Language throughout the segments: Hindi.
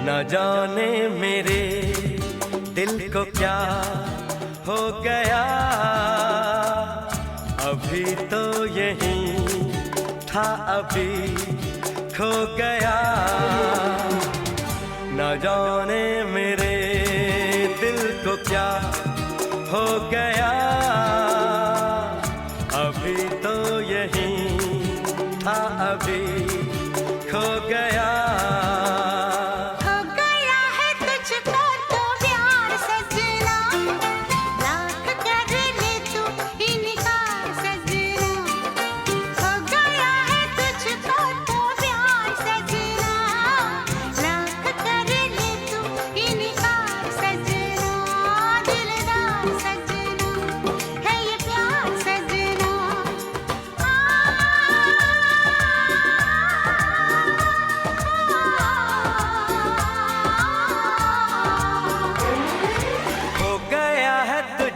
न जाने मेरे दिल को क्या हो गया, अभी तो यहीं था अभी खो गया। न जाने मेरे दिल को क्या हो गया, अभी तो यहीं था अभी खो गया।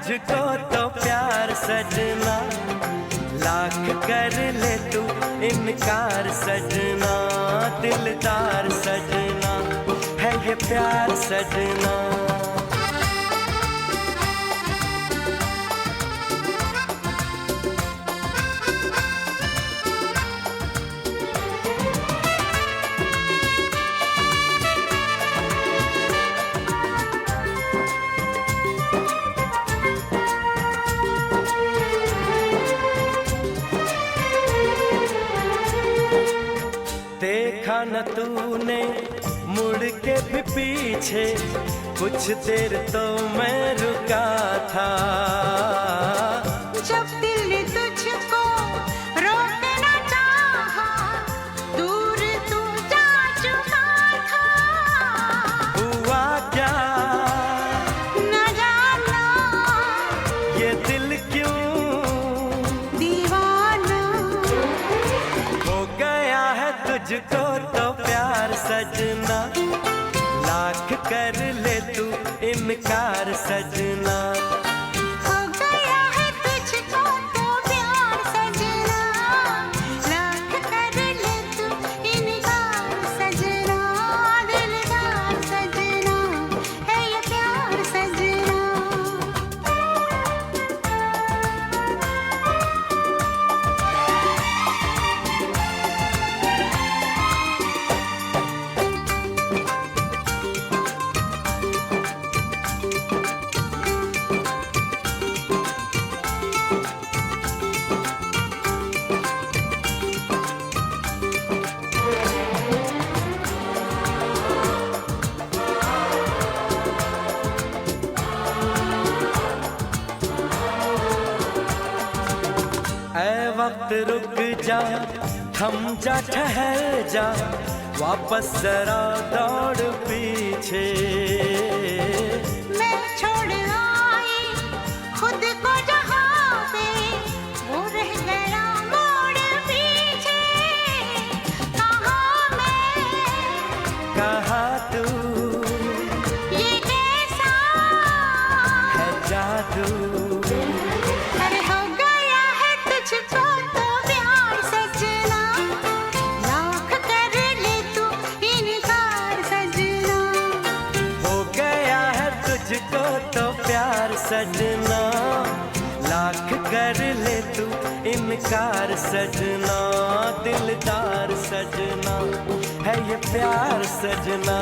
तुझको तो प्यार सजना, लाख कर ले तू इनकार सजना, दिलदार सजना है ये प्यार सजना। देखा न तूने मुड़ के भी पीछे, कुछ देर तो मैं रुका था। जब दिल ने तुझको रोकना चाहा, दूर तू जा चुका था। हुआ क्या न जाना, ये दिल क्यों दीवाना हो गया है तुझको तो प्यार सजना, लाख कर ले तू इनकार सजना। हो गया है तुझको तो प्यार सजना, लाख कर ले तू इनकार सजना, दिलदार सजना है ये प्यार सजना। ऐ वक्त रुक जा, थम जा, ठहर जा, वापस जरा दौड़ पीछे। मैं छोड़ आई खुद को जहाँ पे, वो रह गया मोड़ पीछे। कहाँ मैं कहाँ तू, ये कैसा है जादू। अरे हो गया है तुझको तो प्यार सजना, लाख कर ले तू इनकार सजना। हो गया है तुझको तो प्यार सजना, लाख कर ले तू इनकार सजना, दिलदार सजना है ये प्यार सजना।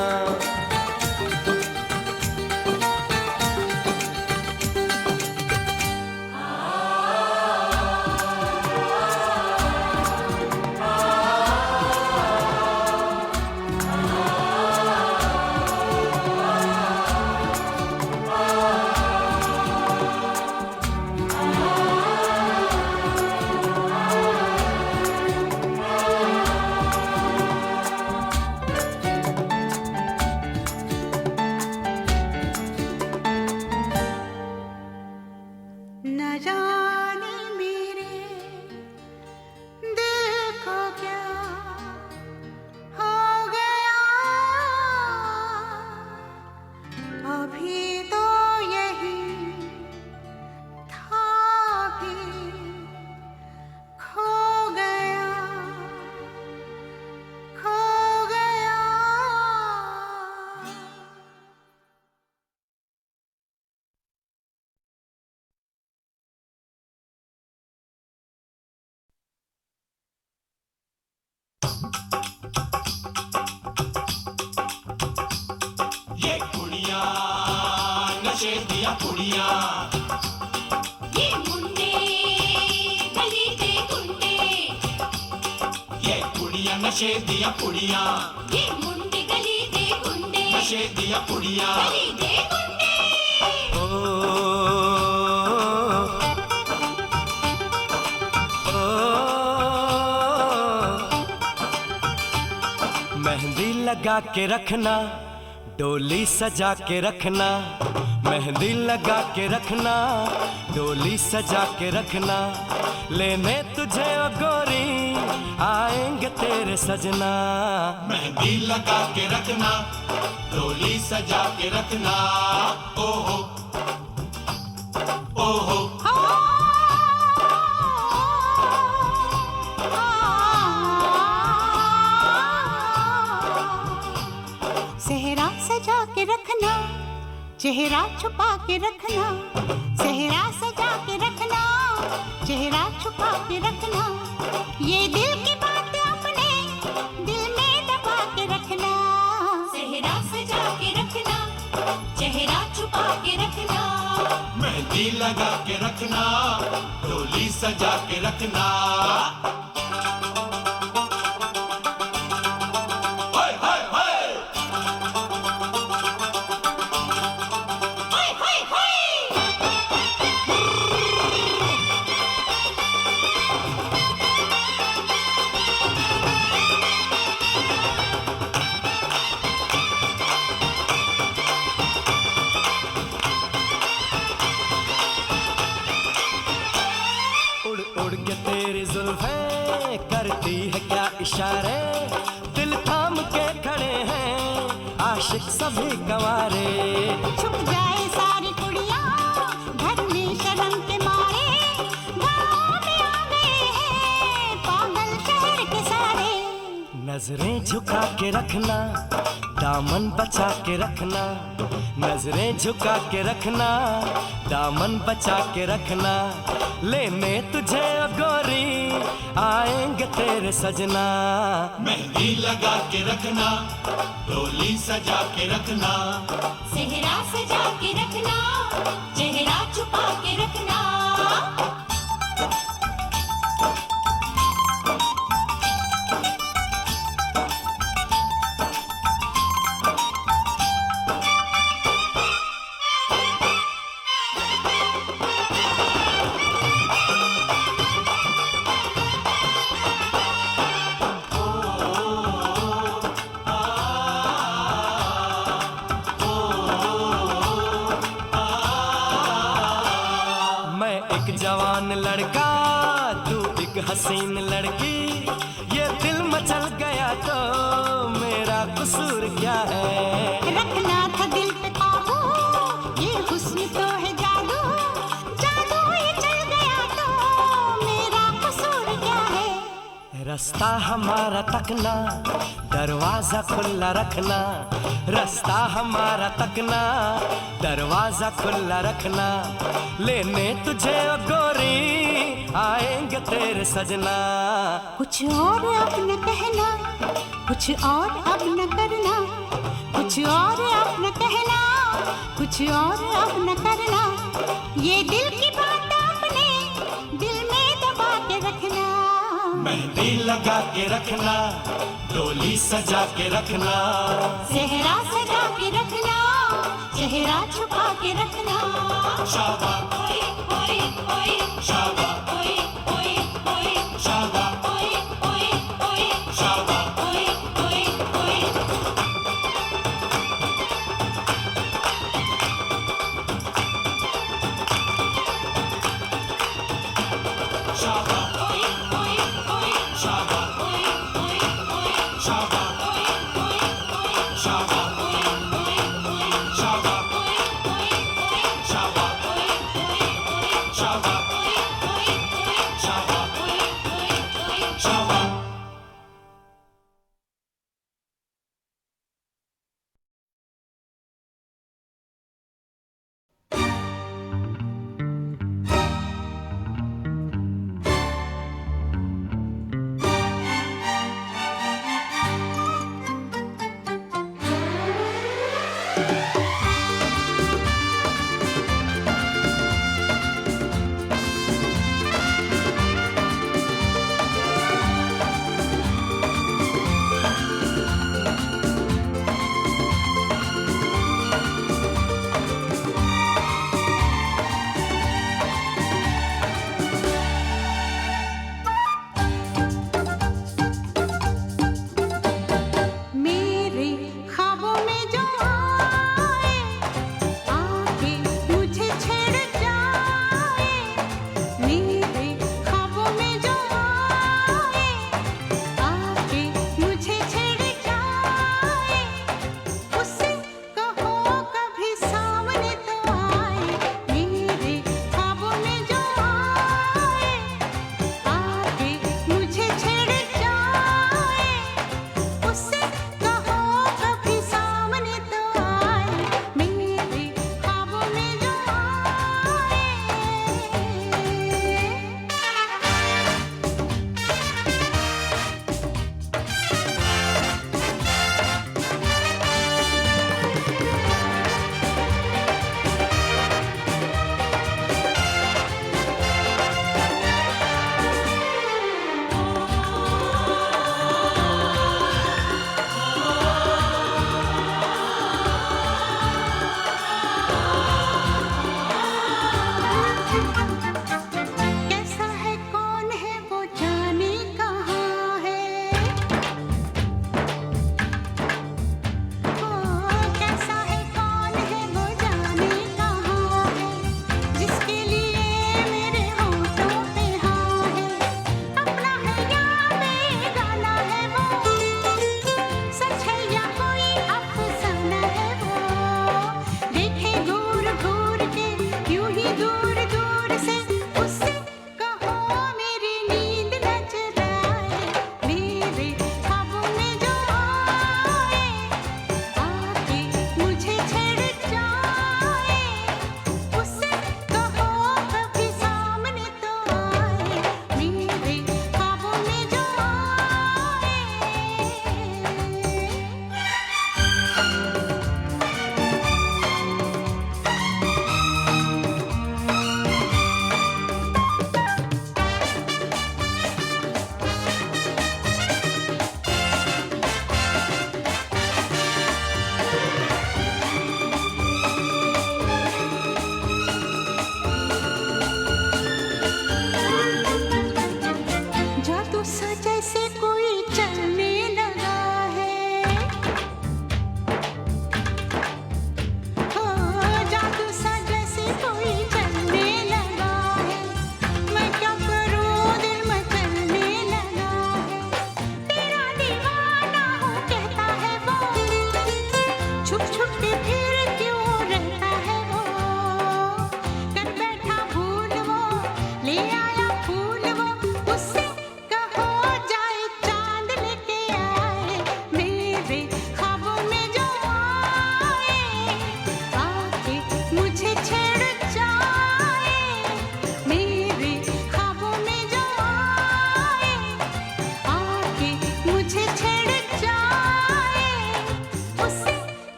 ਦੀਆਂ ਕੁੜੀਆਂ ये मुंडे गली दे गुंडे ਇਹ ਕੁੜੀਆਂ ਨਸ਼ੇ ਦੀਆਂ ਕੁੜੀਆਂ ये मुंडे गली दे गुंडे ਨਸ਼ੇ ਦੀਆਂ ਕੁੜੀਆਂ गली दे गुंडे मेहंदी लगा के रखना, डोली सजा के रखना, मेहंदी लगा के रखना, डोली सजा के रखना, लेने तुझे ओ गोरी आएंगे तेरे सजना। मेहंदी लगा के रखना डोली सजा के रखना ओहो ओहो सेहरा सजा के रखना, चेहरा छुपा के रखना, सेहरा सजा के रखना, चेहरा छुपा के रखना, ये दिल की बात अपने दिल में दबा के रखना। सेहरा सजा के रखना चेहरा छुपा के रखना मेहंदी लगा के रखना डोली सजा के रखना हाय हाय हाय हाय हाय हाय उड़ उड़ के तेरी जुल्फें करती है क्या इशारे, दिल थाम के खड़े हैं आशिक सभी गंवारे। छुप जाए सारी कुड़ियाँ घर में शर्म के मारे, गाँव में आ गए हैं पागल शहर के सारे। नजरें झुका के रखना, दामन बचा के रखना, नजरें झुका के रखना, दामन बचा के रखना, लेने तुझे ओ गोरी आएंगे तेरे सजना। मेहंदी लगा के रखना डोली सजा के रखना सेहरा सजा के रखना चेहरा छुपा के रखना मैं एक जवान लड़का, तू एक हसीन लड़की, ये दिल मचल गया तो मेरा कसूर क्या है। रखना था दिल पे काबू, ये हुस्न तो है जादू, जादू ये चल गया तो मेरा कसूर क्या है। रास्ता हमारा तकना, दरवाजा खुला रखना, रास्ता हमारा तकना, दरवाजा खुला रखना, लेने तुझे ओ गोरी आएंगे तेरे सजना। कुछ और अब न कहना, कुछ और अब न करना, कुछ और अब न कहना, कुछ और अब न करना, ये दिल की बात अपने दिल में दबा के रखना। मेहंदी लगा के रखना डोली सजा के रखना सेहरा सजा के रखना, चेहरा छुपा के रखना। शाबा ओए ओए ओए शाबा ओए ओए ओए शाबा ओए ओए ओए शाबा ओए ओए ओए शाबा ओए ओए ओए शाबा ओए ओए ओए शाबा ओए ओए ओए शाबा शाबा शाबा शाबा शाबा शाबा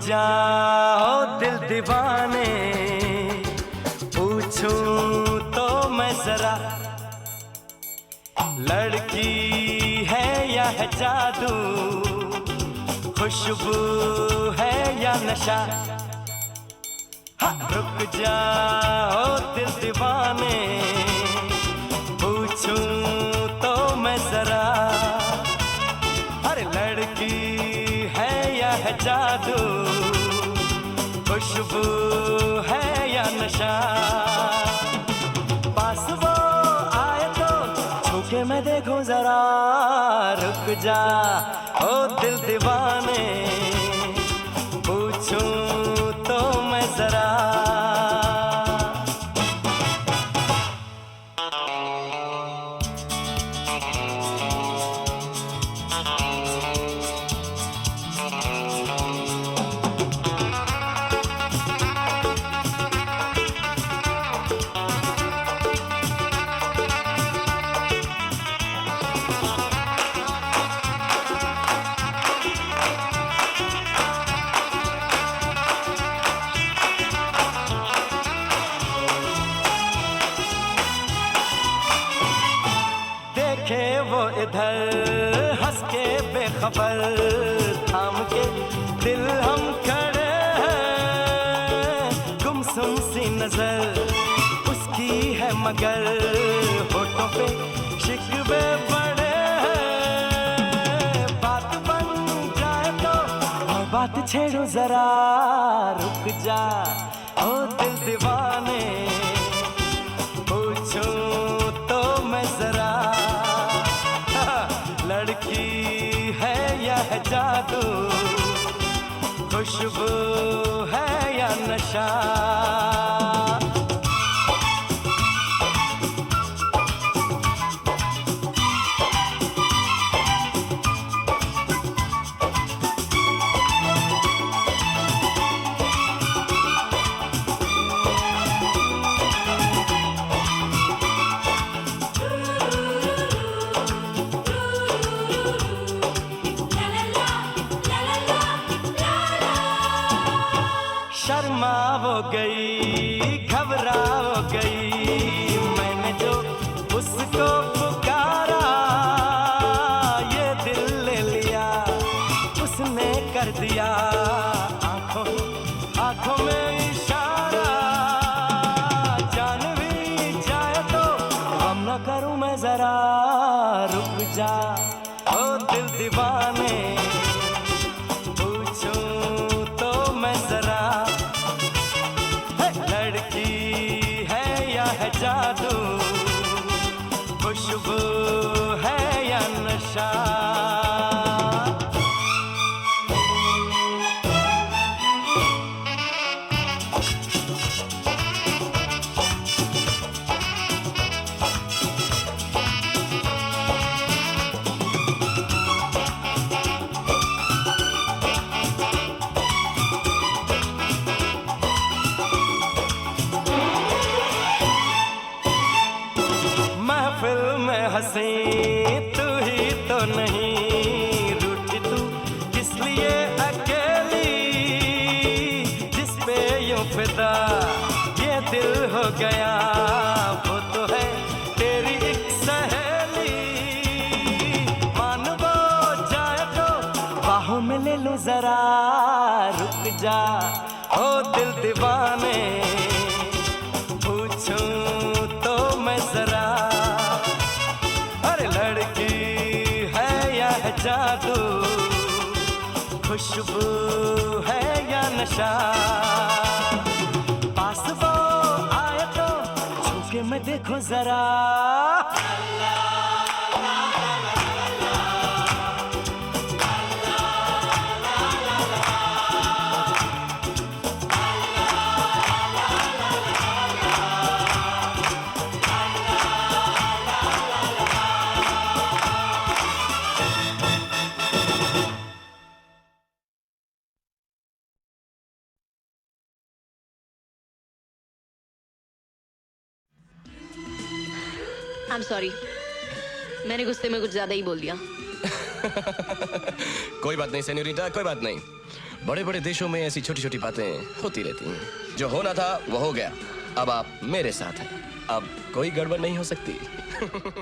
जाओ दिल दीवाने, पूछूं तो मैं जरा, लड़की है या है जादू, खुशबू है या नशा। हाँ, रुक जाओ दिल दीवाने, पूछूं तो मैं जरा, अरे लड़की है या है जादू, खुशबू है या नशा। पास वो आए तो छूके मैं देखूं जरा, रुक जा ओ दिल दीवाने, पूछूं तो मैं जरा। देखे वो इधर हंस के बेखबर, थाम के दिल हम खड़े हैं, गुमसुम सी नजर उसकी है मगर, होठों पे शिकवे बड़े हैं। बात बन जाए तो और बात छेड़ो जरा, रुक जा ओ दिल दीवाने, पूछूं तो मैं जरा, लड़की है या है जादू, खुशबू है या नशा। शर्मा वो गई, घबरा वो गई, मैंने जो उसको पुकारा, ये दिल ले लिया उसने कर दिया, आंखों आंखों में इशारा। जान भी जाए तो हम न करूं मैं जरा, रुक जा ओ दिल दीवाने, पूछूं तो मैं जरा, लड़की है या है जादू, खुशबू है या नशा। महफिल में हंसी तू ही तो नहीं, रूठी तू किस लिए अकेली, जिस पे यूं फिदा ये दिल हो गया, वो तो है तेरी एक सहेली। मान वो जाए तो बाहों में ले लो जरा, रुक जा ओ दिल दीवाने, पूछूं तो मैं जरा, अरे लड़की है या है जादू, खुशबू है या नशा। पास वो आए तो छूके मैं देखूं जरा, I'm sorry, मैंने गुस्से में कुछ ज्यादा ही बोल दिया। कोई बात नहीं सेन्योरिटा, कोई बात नहीं। बड़े बड़े देशों में ऐसी छोटी छोटी बातें होती रहती हैं। जो होना था वो हो गया। अब आप मेरे साथ हैं, अब कोई गड़बड़ नहीं हो सकती।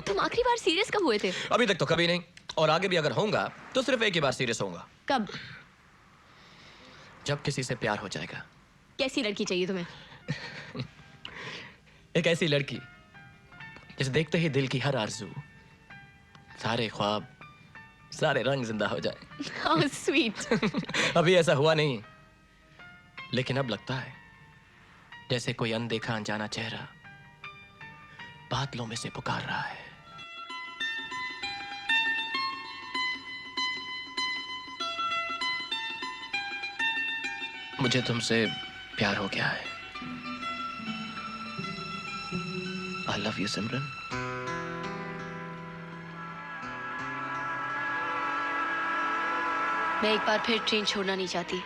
तुम आखिरी बार सीरियस कब हुए थे? अभी तक तो कभी नहीं, और आगे भी अगर होऊंगा तो सिर्फ एक ही बार सीरियस होऊंगा। कब? जब किसी से प्यार हो जाएगा। कैसी लड़की चाहिए तुम्हें? एक ऐसी लड़की जिसे देखते ही दिल की हर आरज़ू, सारे ख्वाब, सारे रंग जिंदा हो जाए। How sweet. अभी ऐसा हुआ नहीं, लेकिन अब लगता है जैसे कोई अनदेखा अनजाना चेहरा बादलों में से पुकार रहा है। मुझे तुमसे प्यार हो गया है। I love you, सिमरन। मैं एक बार फिर ट्रेन छोड़ना नहीं चाहती।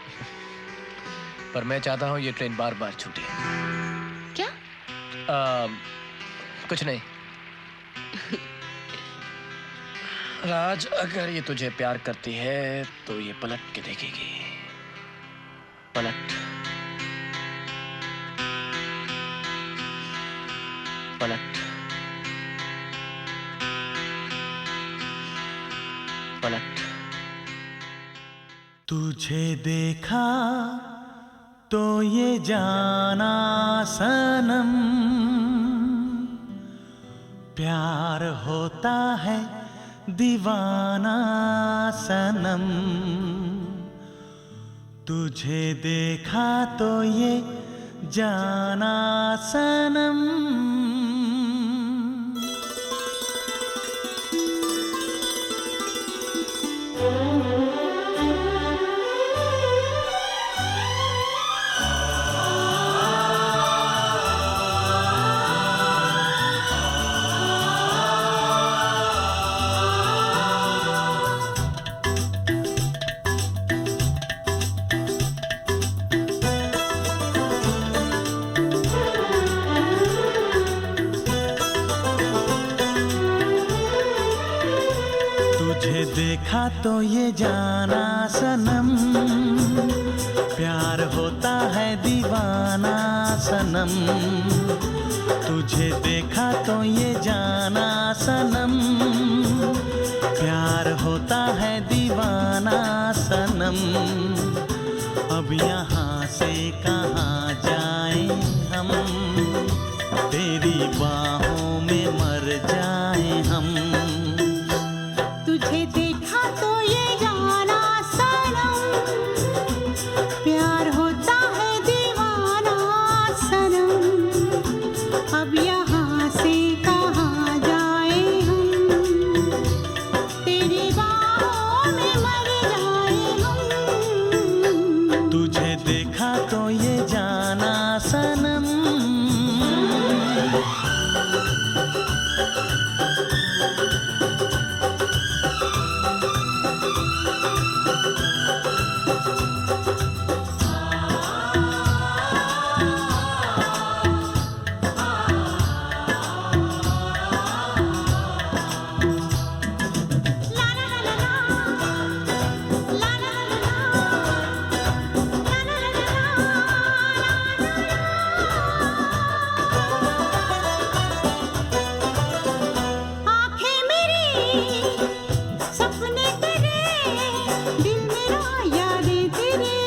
पर मैं चाहता हूं ये ट्रेन बार बार छूटे। क्या? कुछ नहीं। राज, अगर ये तुझे प्यार करती है तो ये पलट के देखेगी। पलट, पलट, पलट। तुझे देखा तो ये जाना सनम, प्यार होता है दीवाना सनम। तुझे देखा तो ये जाना सनम। तुझे देखा तो ये जाना सनम, प्यार होता है दीवाना सनम। तुझे देखा तो ये जाना सनम, प्यार होता है दीवाना सनम। अब यहाँ से कहाँ जाएं हम, तेरी बाहों में मर जाएं हम। तुझे देखा तो ये जाना सनम, प्यार होता है दीवाना सनम। अब यहाँ से कहाँ जाए हम, तेरी बाहों में मर जाए हम। तुझे देखा तो ये जाना सनम। आँखें मेरी सपने तेरे, दिल मेरा यादें तेरी।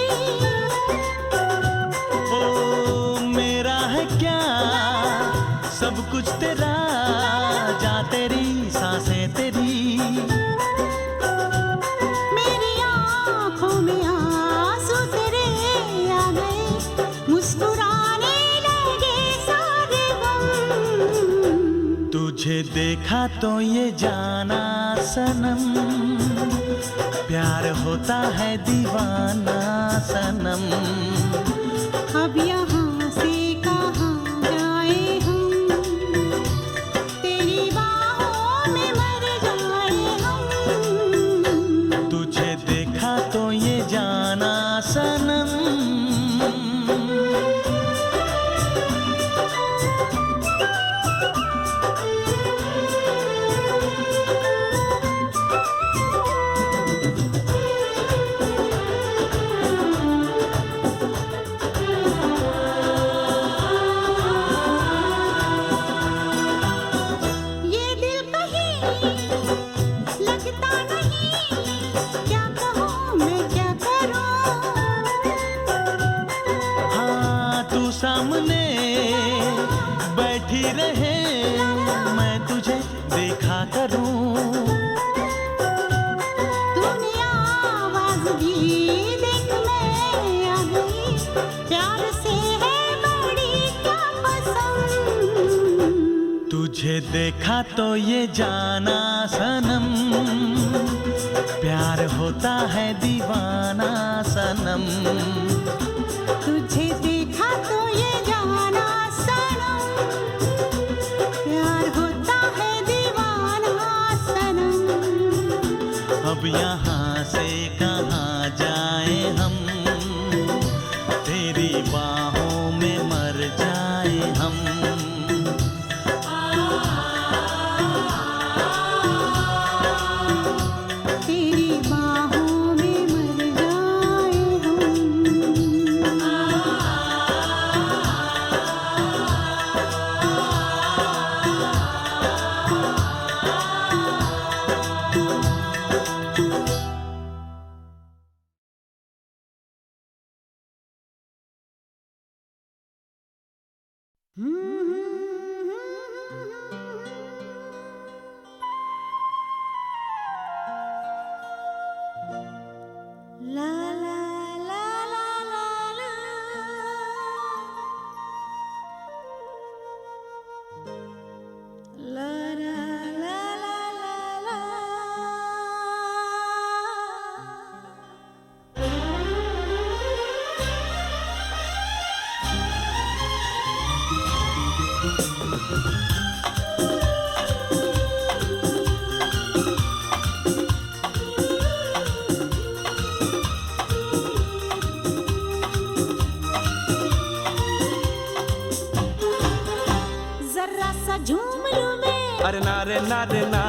ओ मेरा है क्या सब कुछ तेरा, जा तेरी सांसें तेरी। मेरी आँखों में आंसू तेरे आ गए, मुस्कुराने लगे सारे गम। तुझे देखा तो ये जाना सनम, प्यार होता है दीवाना सनम। अब यहाँ से कहाँ जाए हम, तेरी बाहों में मर जाए हम। तुझे देखा तो ये जाना सनम। देखा तो ये जाना सनम, प्यार होता है दीवाना सनम। तुझे देखा तो ये जाना सनम, प्यार होता है दीवाना सनम। अब यहाँ से कहाँ जाए हम, तेरी बाहों में मर जाए हम। तेरी बाहों में मर जाए ला ला ला ला ला ला। ला ला ला ला ला ला। जरा सा झूम लूं मैं, अरे नारे नारे ना,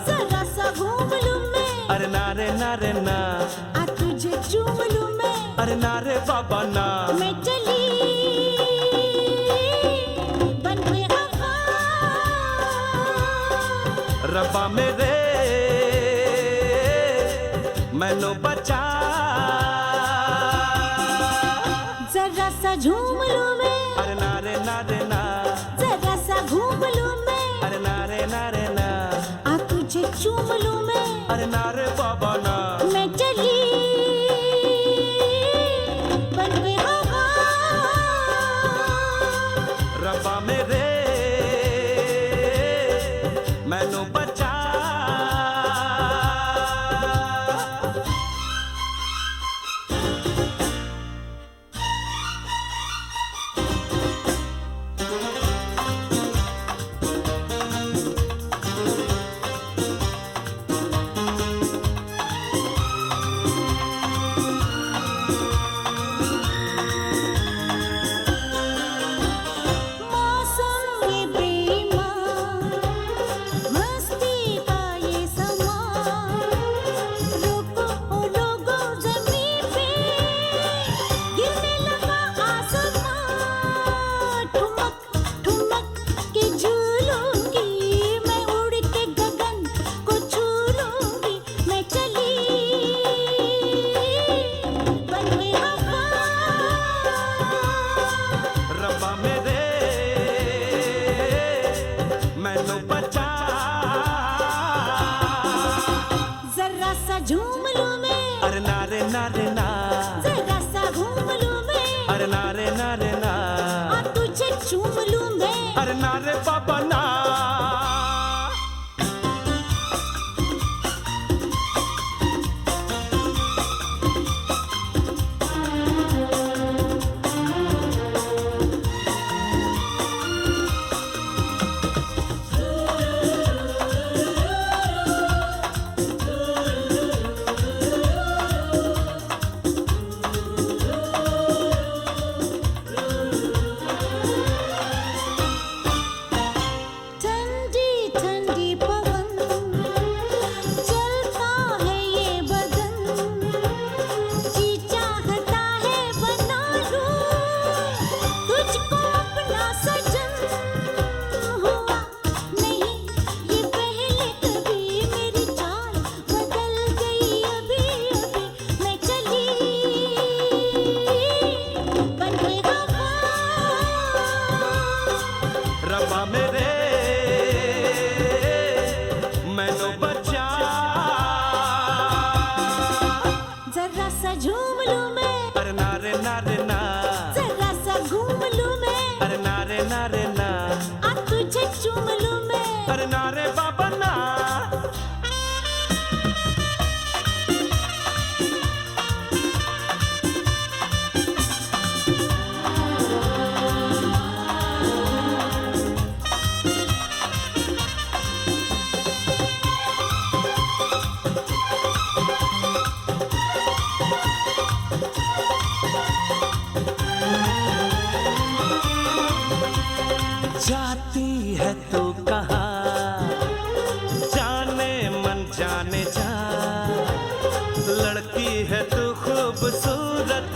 जरा सा घूम लूं मैं, अरे नारे नारे ना, आ तुझे चूम लूं मैं, अरे नारे बाबा ना। मैं चली बन के हवा। रब्बा मेरे मैनू बचा, जरा सा झूम लूं मैं, अरे नारे नारे ना, जरा सा घूम लूं मैं, अरे नारे नारे ना, आ तुझे चूम लूं मैं, अरे नारे बाबा ना। मैं चली बन के हवा। रब्बा मेरे मैनू बचा। मौसम ये बेईमान, मस्ती का ये समा। रुको ओ लोगो ज़मीं पे, गिरने लगा आसमां। ठुमक ठुमक के झूलूंगी, मैं उड़ के गगन को छू लूंगी। मैं चली बन के हवा। रब्बा मेरे मैनू बचा। जरा सा झूम लूं मैं, अरे नारे नारे ना, जरा सा घूम लूं मैं, अरे नारे नारे ना, आ तुझे चूम लूं मैं। अरे नारे बाबा ना। ठंडी ठंडी पवन चलता है ये बदन, जी चाहता है बना लूं तुझको अपना सजन। हुआ नहीं ये पहले कभी, मेरी चाल बदल गई अभी अभी। मैं चली बन के हवा। रब्बा मेरे मैनू बचा। जरा सा झूम लूं मैं, अरे नारे नारे ना, जरा सा घूम लूं मैं, अरे नारे नारे ना, आ तुझे चूम लूं मैं। अरे लड़की है तू खूबसूरत,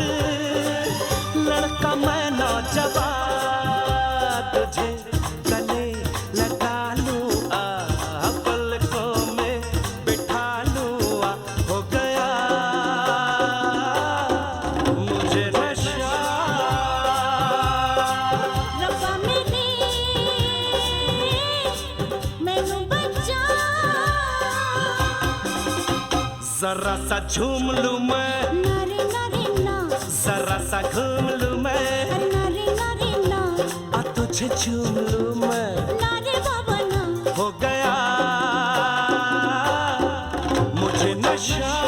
लड़का मैं नौजवान, तुझे गले लगा लूं पलकों में बिठा लूं हो गया मुझे नशा। रब्बा मेरे मैनू बचा, जरा सा झूम लूं मैं, नारे नारे ना, जरा सा घूम लूं मैं, नारे नारे ना, तुझे झूम लूं मैं, नारे बाबा ना। हो गया मुझे नशा।